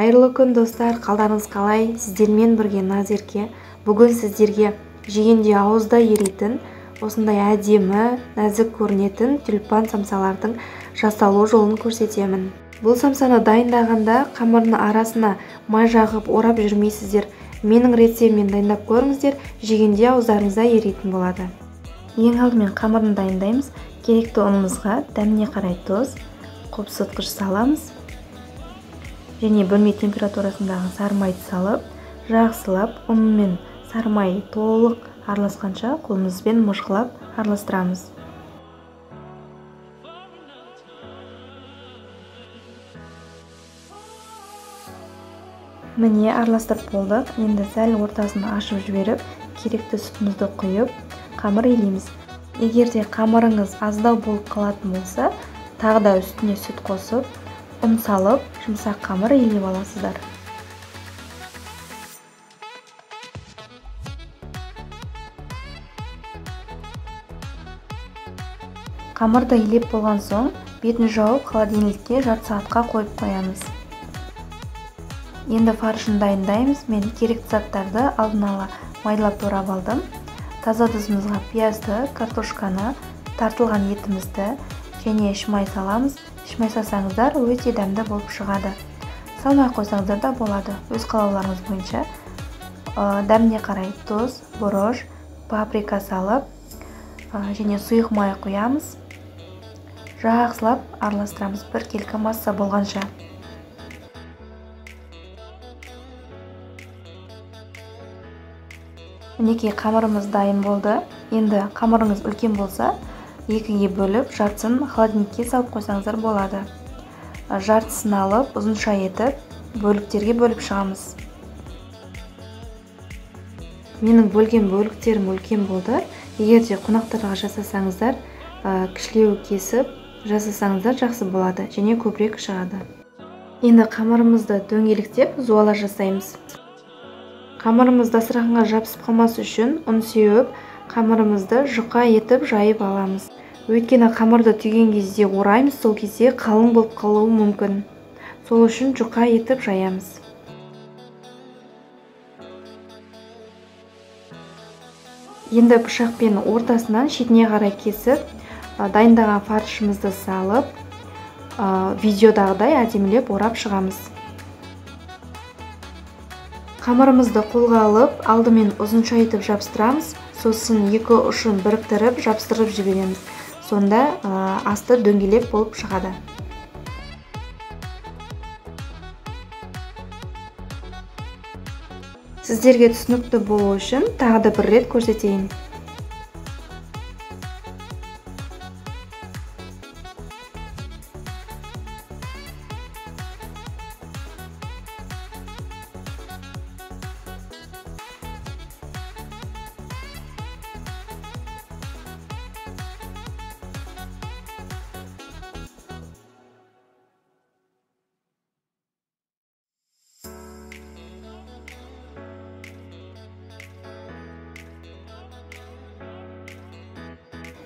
Қайырлы күн достар, қалдарыңыз қалай? Сіздермен бірге Назерке. Бүгін сіздерге жегенде ауызда еритін, осындай әдемі, нәзік көрінетін тюльпан самсалардың жасалу жолын көрсетемін. Бұл самсаны дайындағанда қамырдың арасына май жағып орап жүрмейсіздер. Менің рецептіммен дайындап көріңіздер, жегенде ауыздарыңызда еритін болады. Ең алдымен қамырын дайындаймыз. Керекті ұнымызға дәміне қарай тұз, қопсытқыш саламыз. Және бөлме температурасындағы сары майды салып, жақсылап, ұн мен сары май толық араласқанша қолымызбен мыжғылап араластырамыз. Міне араластырып болдық. Енді сәл ортасын ашып жіберіп, керекті сүтімізді құйып, қамыр илейміз. Егер де қамырыңыз аздау болып қалатын болса, тағы да үстіне сүт қосып, ұн салып, жұмсақ қамыр илеп аласыздар. Қамырды илеп болған соң, бетін жауып, холодильникке жарты сағатқа қойып қоямыз. Енді фаршын дайындаймыз. Мен керекті заттарды алдын ала майлап турап алдым. Таза тұзымызға пиязды, картошканы, тартылған етімізді және шимай саламыз. Шимай салсаңыздар өте дәмді болып шығады. Салмай қойсаңыздар да болады. Өз қалауларыңыз бойынша дәміне қарай тұз, бұрыш, паприка салып және сұйық май құямыз. Жақсылап араластырамыз бір келкі масса болғанша. Мінекей қамырымыз дайын болды. Енді қамырыңыз үлкен болса, екіге бөліп, жартысын холодильникке салып қойсаңыздар болады. Жартысын алып, ұзынша етіп, бөліктерге бөліп шығамыз. Менің бөлген бөліктерім үлкен болды. Егер де қонақтарға жасасаңыздар, кішілеу кесіп жасасаңыздар жақсы болады және көбірек шығады. Енді қамырымызды дөңгелектеп, зуала жасаймыз. Қамырымыз дастарханға жабысып қалмас үшін ұн сеуіп, қамырымызды жұқа етіп жайып аламыз. Өйткені қамырды түйген кезде ораймыз, сол кезде қалың болып қалуы мүмкін. Сол үшін жұқа етіп жаямыз. Енді пышақпен ортасынан шетіне қарай кесіп, дайындаған фаршымызды салып, видеодағыдай әдемілеп орап шығамыз. Қамырымызды қолға алып, алдымен ұзынша етіп жабыстырамыз, сосын екі ұшын біріктіріп, жабыстырып жібереміз. Сонда асты дөңгелек болып шығады. Сіздерге түсінікті болу үшін тағы да бір рет көрсетейін.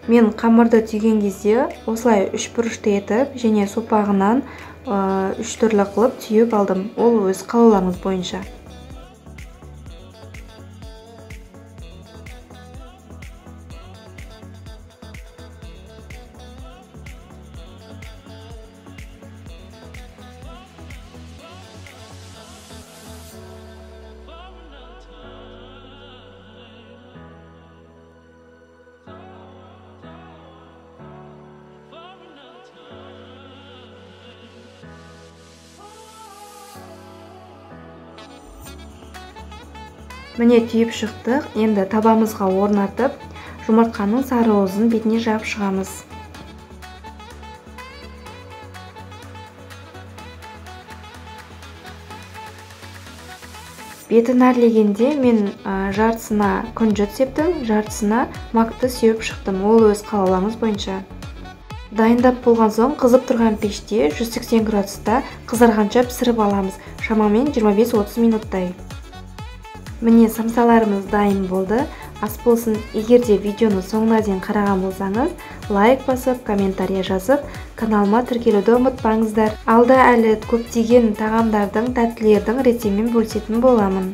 Мен қамырды түйген кезде осылай үш бұрышты етіп және сопағынан үш түрлі қылып түйіп алдым. Ол өз қалауларыңыз бойынша. Міне түйіп шықтық. Енді табамызға орнатып, жұмыртқаның сары уызын бетіне жағып шығамыз. Бетін әрлегенде мен жартысына күнжіт септім, жартысына макты сеуіп шықтым. Ол өз қалауларыңыз бойынша. Дайындап болған соң қызып тұрған пеште 180 градуста қызарғанша пісіріп аламыз. Шамамен 25-30 минуттай. Міне самсаларымыз дайын болды. ас болсын. Егер де видеоны соңына дейін қараған болсаңыз, лайк басып, комментария жазып, каналыма тіркелуді ұмытпаңыздар. Алда әлі көптеген тағамдардың, тәттілердің рецептімен бөлісетін боламын.